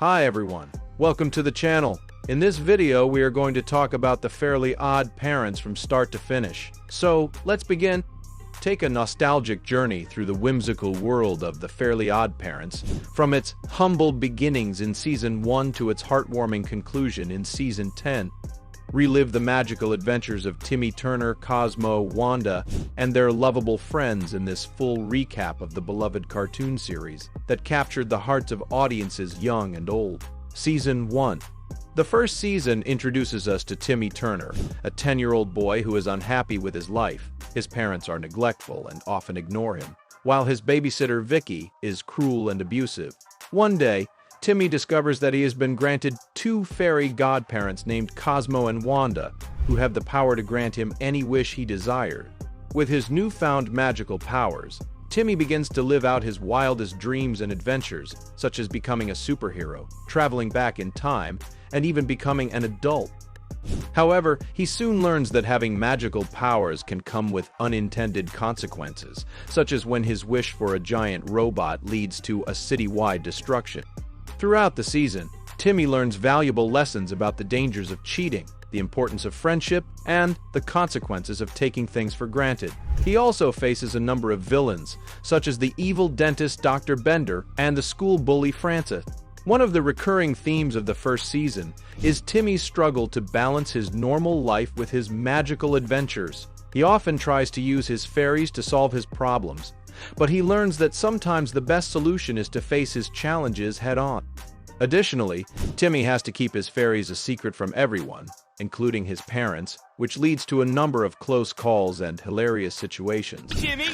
Hi everyone, welcome to the channel. In this video we are going to talk about the Fairly Odd Parents from start to finish. So, let's begin. Take a nostalgic journey through the whimsical world of the Fairly Odd Parents, from its humble beginnings in Season 1 to its heartwarming conclusion in Season 10. Relive the magical adventures of Timmy Turner, Cosmo, Wanda, and their lovable friends in this full recap of the beloved cartoon series that captured the hearts of audiences young and old. Season 1. The first season introduces us to Timmy Turner, a 10-year-old boy who is unhappy with his life. His parents are neglectful and often ignore him, while his babysitter Vicky is cruel and abusive. One day, Timmy discovers that he has been granted two fairy godparents named Cosmo and Wanda, who have the power to grant him any wish he desired. With his newfound magical powers, Timmy begins to live out his wildest dreams and adventures, such as becoming a superhero, traveling back in time, and even becoming an adult. However, he soon learns that having magical powers can come with unintended consequences, such as when his wish for a giant robot leads to a citywide destruction. Throughout the season, Timmy learns valuable lessons about the dangers of cheating, the importance of friendship, and the consequences of taking things for granted. He also faces a number of villains, such as the evil dentist Dr. Bender and the school bully Francis. One of the recurring themes of the first season is Timmy's struggle to balance his normal life with his magical adventures. He often tries to use his fairies to solve his problems, but he learns that sometimes the best solution is to face his challenges head-on. Additionally, Timmy has to keep his fairies a secret from everyone, including his parents, which leads to a number of close calls and hilarious situations. Timmy?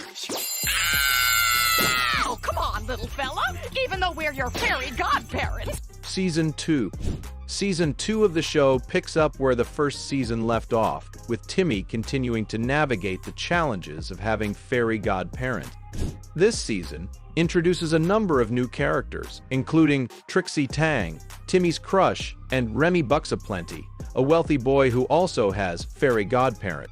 Oh, come on, little fella, even though we're your fairy godparents. Season 2. Season 2 of the show picks up where the first season left off, with Timmy continuing to navigate the challenges of having fairy godparents. This season introduces a number of new characters, including Trixie Tang, Timmy's crush, and Remy Bucksaplenty, a wealthy boy who also has fairy godparent.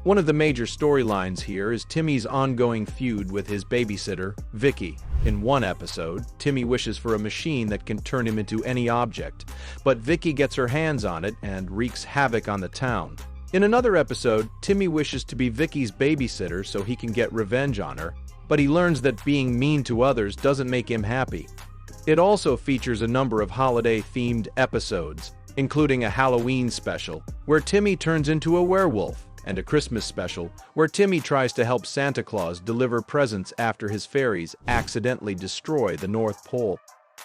One of the major storylines here is Timmy's ongoing feud with his babysitter, Vicky. In one episode, Timmy wishes for a machine that can turn him into any object, but Vicky gets her hands on it and wreaks havoc on the town. In another episode, Timmy wishes to be Vicky's babysitter so he can get revenge on her, but he learns that being mean to others doesn't make him happy. It also features a number of holiday-themed episodes, including a Halloween special, where Timmy turns into a werewolf, and a Christmas special, where Timmy tries to help Santa Claus deliver presents after his fairies accidentally destroy the North Pole.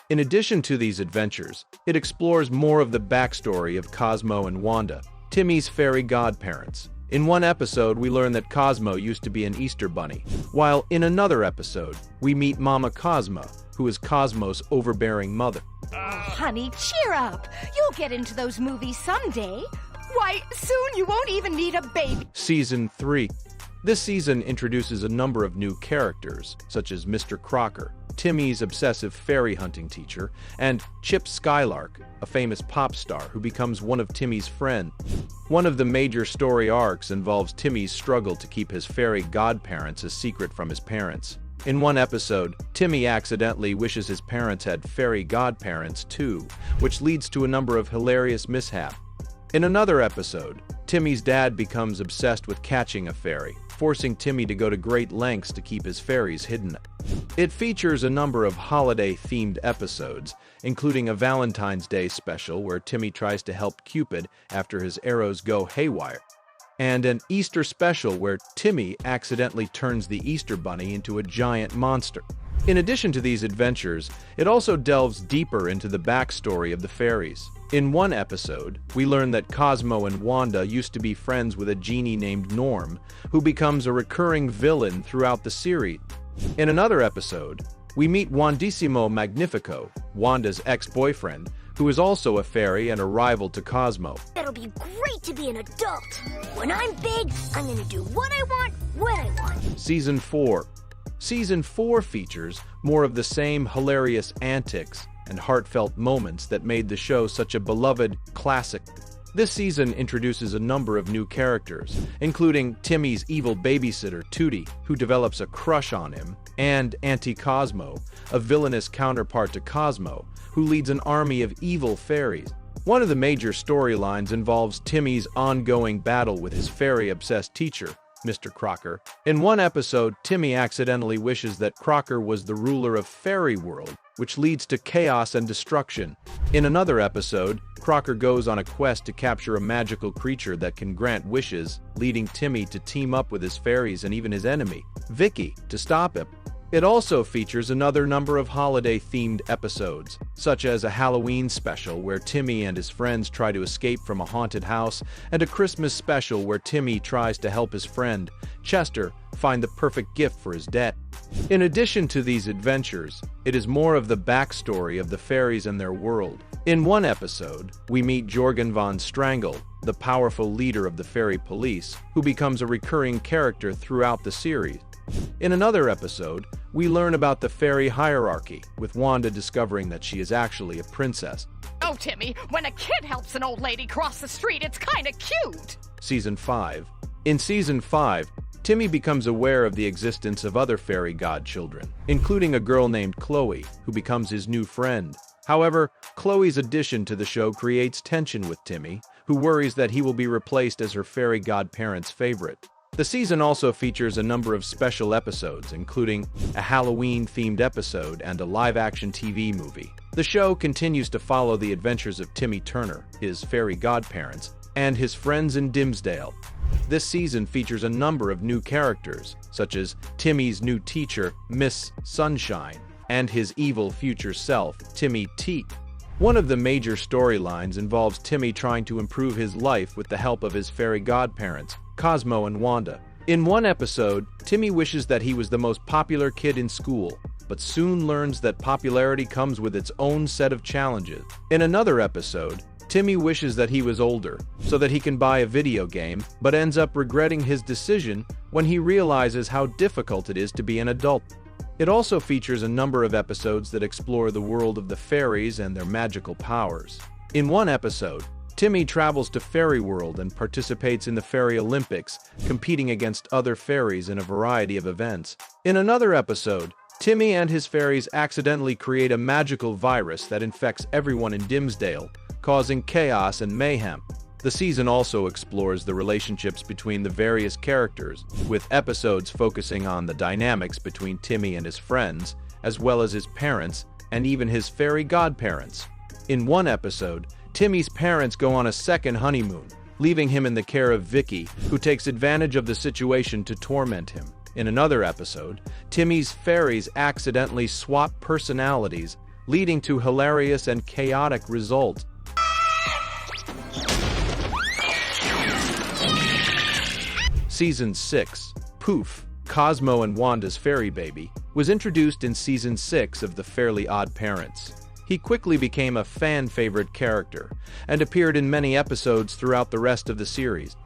In addition to these adventures, it explores more of the backstory of Cosmo and Wanda, Timmy's fairy godparents. In one episode, we learn that Cosmo used to be an Easter bunny, while in another episode, we meet Mama Cosmo, who is Cosmo's overbearing mother. Honey, cheer up. You'll get into those movies someday. Why, soon you won't even need a baby. Season 3. This season introduces a number of new characters, such as Mr. Crocker, Timmy's obsessive fairy hunting teacher, and Chip Skylark, a famous pop star who becomes one of Timmy's friends. One of the major story arcs involves Timmy's struggle to keep his fairy godparents a secret from his parents. In one episode, Timmy accidentally wishes his parents had fairy godparents too, which leads to a number of hilarious mishaps. In another episode, Timmy's dad becomes obsessed with catching a fairy, forcing Timmy to go to great lengths to keep his fairies hidden. It features a number of holiday-themed episodes, including a Valentine's Day special where Timmy tries to help Cupid after his arrows go haywire, and an Easter special where Timmy accidentally turns the Easter Bunny into a giant monster. In addition to these adventures, it also delves deeper into the backstory of the fairies. In one episode, we learn that Cosmo and Wanda used to be friends with a genie named Norm, who becomes a recurring villain throughout the series. In another episode, we meet Wandissimo Magnifico, Wanda's ex-boyfriend, who is also a fairy and a rival to Cosmo. It'll be great to be an adult. When I'm big, I'm gonna do what I want, when I want. Season 4. Season 4 features more of the same hilarious antics and heartfelt moments that made the show such a beloved classic. This season introduces a number of new characters, including Timmy's evil babysitter, Tootie, who develops a crush on him, and Auntie Cosmo, a villainous counterpart to Cosmo, who leads an army of evil fairies. One of the major storylines involves Timmy's ongoing battle with his fairy-obsessed teacher, Mr. Crocker. In one episode, Timmy accidentally wishes that Crocker was the ruler of Fairy World, which leads to chaos and destruction. In another episode, Crocker goes on a quest to capture a magical creature that can grant wishes, leading Timmy to team up with his fairies and even his enemy, Vicky, to stop him. It also features another number of holiday-themed episodes, such as a Halloween special where Timmy and his friends try to escape from a haunted house, and a Christmas special where Timmy tries to help his friend, Chester, find the perfect gift for his dad. In addition to these adventures, it is more of the backstory of the fairies and their world. In one episode, we meet Jorgen von Strangle, the powerful leader of the fairy police, who becomes a recurring character throughout the series. In another episode, we learn about the fairy hierarchy, with Wanda discovering that she is actually a princess. Oh, Timmy, when a kid helps an old lady cross the street, it's kinda cute! Season 5. In Season 5, Timmy becomes aware of the existence of other fairy godchildren, including a girl named Chloe, who becomes his new friend. However, Chloe's addition to the show creates tension with Timmy, who worries that he will be replaced as her fairy godparents' favorite. The season also features a number of special episodes, including a Halloween-themed episode and a live-action TV movie. The show continues to follow the adventures of Timmy Turner, his fairy godparents, and his friends in Dimsdale. This season features a number of new characters, such as Timmy's new teacher, Miss Sunshine, and his evil future self, Timmy T. One of the major storylines involves Timmy trying to improve his life with the help of his fairy godparents, Cosmo and Wanda. In one episode, Timmy wishes that he was the most popular kid in school, but soon learns that popularity comes with its own set of challenges. In another episode, Timmy wishes that he was older, so that he can buy a video game, but ends up regretting his decision when he realizes how difficult it is to be an adult. It also features a number of episodes that explore the world of the fairies and their magical powers. In one episode, Timmy travels to Fairy World and participates in the Fairy Olympics, competing against other fairies in a variety of events. In another episode, Timmy and his fairies accidentally create a magical virus that infects everyone in Dimsdale, causing chaos and mayhem. The season also explores the relationships between the various characters, with episodes focusing on the dynamics between Timmy and his friends, as well as his parents, and even his fairy godparents. In one episode, Timmy's parents go on a second honeymoon, leaving him in the care of Vicky, who takes advantage of the situation to torment him. In another episode, Timmy's fairies accidentally swap personalities, leading to hilarious and chaotic results. Season 6, Poof, Cosmo and Wanda's Fairy Baby, was introduced in Season 6 of the Fairly Oddparents. He quickly became a fan-favorite character, and appeared in many episodes throughout the rest of the series.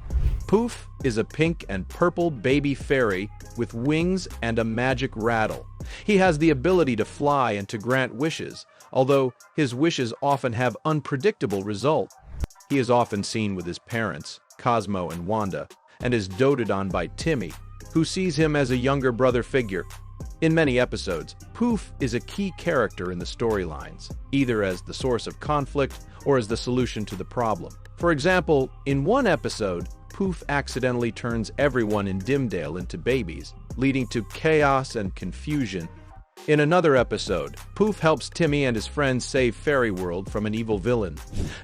Poof is a pink and purple baby fairy with wings and a magic rattle. He has the ability to fly and to grant wishes, although his wishes often have unpredictable results. He is often seen with his parents, Cosmo and Wanda, and is doted on by Timmy, who sees him as a younger brother figure. In many episodes, Poof is a key character in the storylines, either as the source of conflict or as the solution to the problem. For example, in one episode, Poof accidentally turns everyone in Dimdale into babies, leading to chaos and confusion. In another episode, Poof helps Timmy and his friends save Fairy World from an evil villain.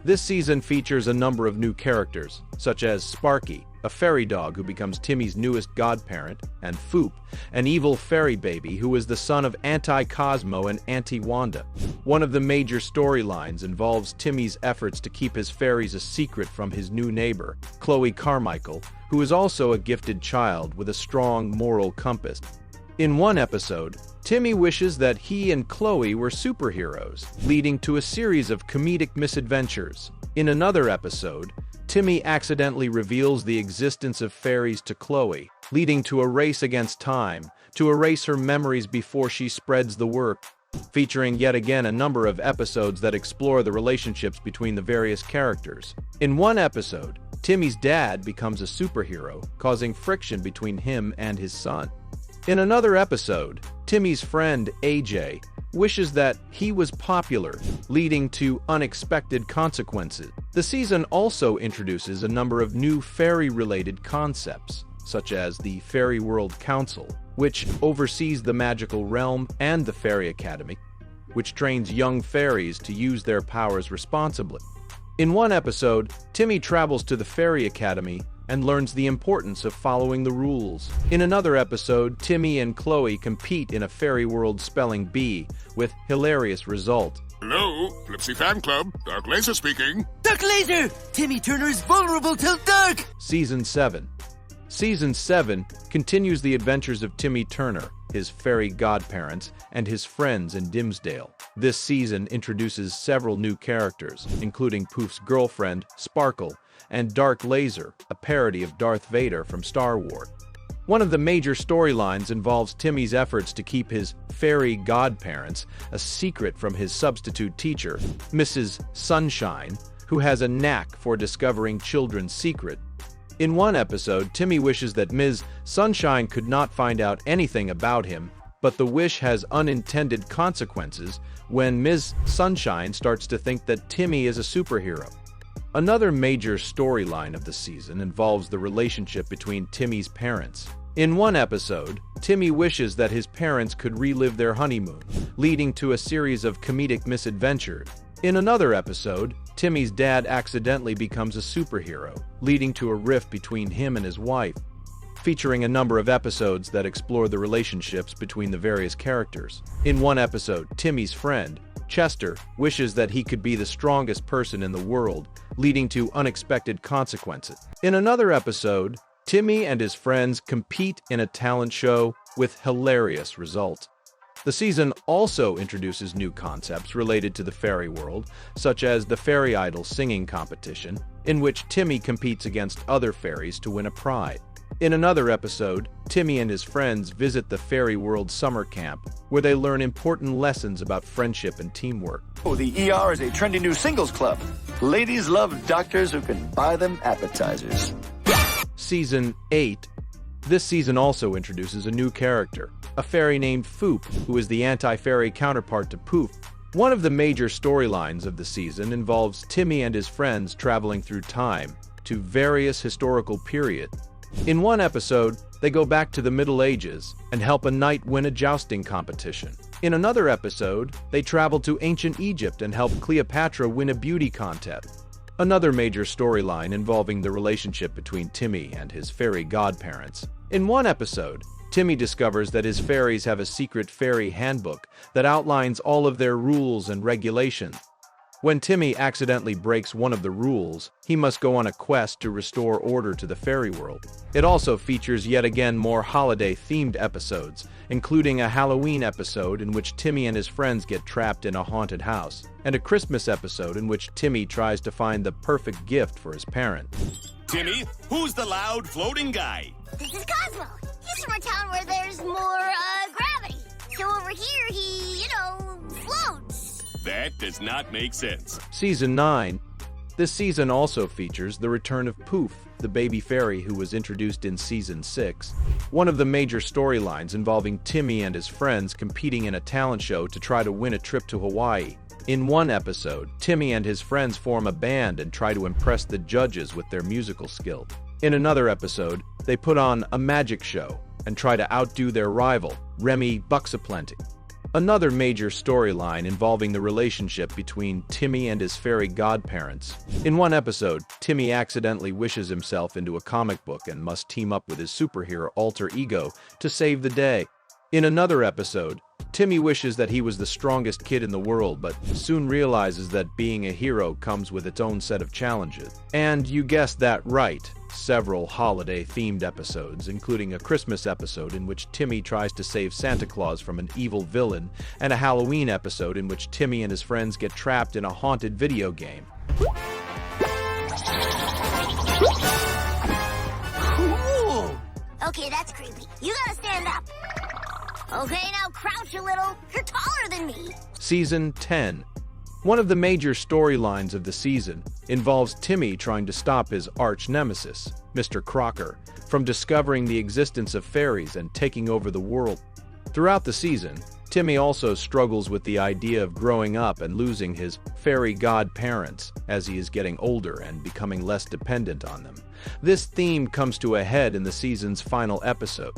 This season features a number of new characters, such as Sparky, a fairy dog who becomes Timmy's newest godparent, and Foop, an evil fairy baby who is the son of Auntie Cosmo and Auntie Wanda. One of the major storylines involves Timmy's efforts to keep his fairies a secret from his new neighbor, Chloe Carmichael, who is also a gifted child with a strong moral compass. In one episode, Timmy wishes that he and Chloe were superheroes, leading to a series of comedic misadventures. In another episode, Timmy accidentally reveals the existence of fairies to Chloe, leading to a race against time, to erase her memories before she spreads the word. featuring yet again a number of episodes that explore the relationships between the various characters. In one episode, Timmy's dad becomes a superhero, causing friction between him and his son. In another episode, Timmy's friend AJ wishes that he was popular, leading to unexpected consequences. The season also introduces a number of new fairy-related concepts, such as the Fairy World Council, which oversees the magical realm, and the Fairy Academy, which trains young fairies to use their powers responsibly. In one episode, Timmy travels to the Fairy Academy and learns the importance of following the rules. In another episode, Timmy and Chloe compete in a Fairy World Spelling Bee, with hilarious result. Hello, Flipsy Fan Club. Dark Laser speaking. Dark Laser! Timmy Turner is vulnerable till dark! Season 7. Season 7 continues the adventures of Timmy Turner, his fairy godparents, and his friends in Dimsdale. This season introduces several new characters, including Poof's girlfriend, Sparkle, and Dark Laser, a parody of Darth Vader from Star Wars. One of the major storylines involves Timmy's efforts to keep his fairy godparents a secret from his substitute teacher, Mrs. Sunshine, who has a knack for discovering children's secrets. In one episode, Timmy wishes that Ms. Sunshine could not find out anything about him, but the wish has unintended consequences when Ms. Sunshine starts to think that Timmy is a superhero. Another major storyline of the season involves the relationship between Timmy's parents. In one episode, Timmy wishes that his parents could relive their honeymoon, leading to a series of comedic misadventures. In another episode, Timmy's dad accidentally becomes a superhero, leading to a rift between him and his wife, featuring a number of episodes that explore the relationships between the various characters. In one episode, Timmy's friend, Chester, wishes that he could be the strongest person in the world, leading to unexpected consequences. In another episode, Timmy and his friends compete in a talent show with hilarious results. The season also introduces new concepts related to the fairy world, such as the Fairy Idol singing competition, in which Timmy competes against other fairies to win a prize. In another episode, Timmy and his friends visit the Fairy World Summer Camp, where they learn important lessons about friendship and teamwork. Oh, the ER is a trendy new singles club. Ladies love doctors who can buy them appetizers. Season 8. This season also introduces a new character, a fairy named Foop, who is the anti-fairy counterpart to Poof. One of the major storylines of the season involves Timmy and his friends traveling through time to various historical periods. In one episode, they go back to the Middle Ages and help a knight win a jousting competition. In another episode, they travel to ancient Egypt and help Cleopatra win a beauty contest. Another major storyline involving the relationship between Timmy and his fairy godparents. In one episode, Timmy discovers that his fairies have a secret fairy handbook that outlines all of their rules and regulations. When Timmy accidentally breaks one of the rules, he must go on a quest to restore order to the fairy world. It also features yet again more holiday-themed episodes, including a Halloween episode in which Timmy and his friends get trapped in a haunted house, and a Christmas episode in which Timmy tries to find the perfect gift for his parents. Timmy, who's the loud floating guy? This is Cosmo. He's from a town where there's more, gravity. So over here, he, floats. That does not make sense. Season 9. This season also features the return of Poof, the baby fairy who was introduced in Season 6. One of the major storylines involving Timmy and his friends competing in a talent show to try to win a trip to Hawaii. In one episode, Timmy and his friends form a band and try to impress the judges with their musical skill. In another episode, they put on a magic show and try to outdo their rival, Remy Bucksaplenty. Another major storyline involving the relationship between Timmy and his fairy godparents. In one episode, Timmy accidentally wishes himself into a comic book and must team up with his superhero alter ego to save the day. In another episode, Timmy wishes that he was the strongest kid in the world, but soon realizes that being a hero comes with its own set of challenges. And you guessed that right, several holiday-themed episodes, including a Christmas episode in which Timmy tries to save Santa Claus from an evil villain, and a Halloween episode in which Timmy and his friends get trapped in a haunted video game. Cool! Okay, that's creepy. You gotta stand up. Okay, now crouch a little. You're taller than me. Season 10. One of the major storylines of the season involves Timmy trying to stop his arch-nemesis, Mr. Crocker, from discovering the existence of fairies and taking over the world. Throughout the season, Timmy also struggles with the idea of growing up and losing his fairy godparents as he is getting older and becoming less dependent on them. This theme comes to a head in the season's final episode,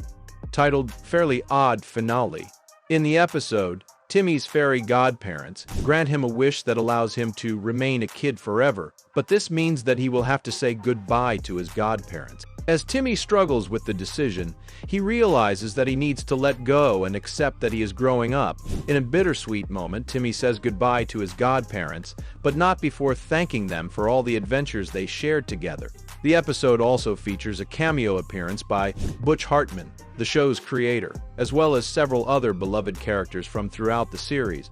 titled Fairly Odd Finale. In the episode, Timmy's fairy godparents grant him a wish that allows him to remain a kid forever, but this means that he will have to say goodbye to his godparents. As Timmy struggles with the decision, he realizes that he needs to let go and accept that he is growing up. In a bittersweet moment, Timmy says goodbye to his godparents, but not before thanking them for all the adventures they shared together. The episode also features a cameo appearance by Butch Hartman, the show's creator, as well as several other beloved characters from throughout the series.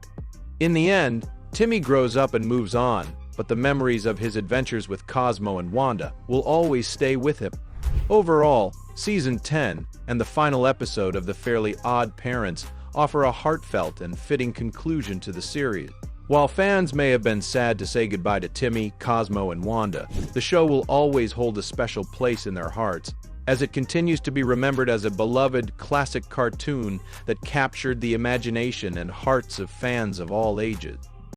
In the end, Timmy grows up and moves on, but the memories of his adventures with Cosmo and Wanda will always stay with him. Overall, Season 10 and the final episode of the Fairly Oddparents offer a heartfelt and fitting conclusion to the series. While fans may have been sad to say goodbye to Timmy, Cosmo, and Wanda, the show will always hold a special place in their hearts, as it continues to be remembered as a beloved classic cartoon that captured the imagination and hearts of fans of all ages.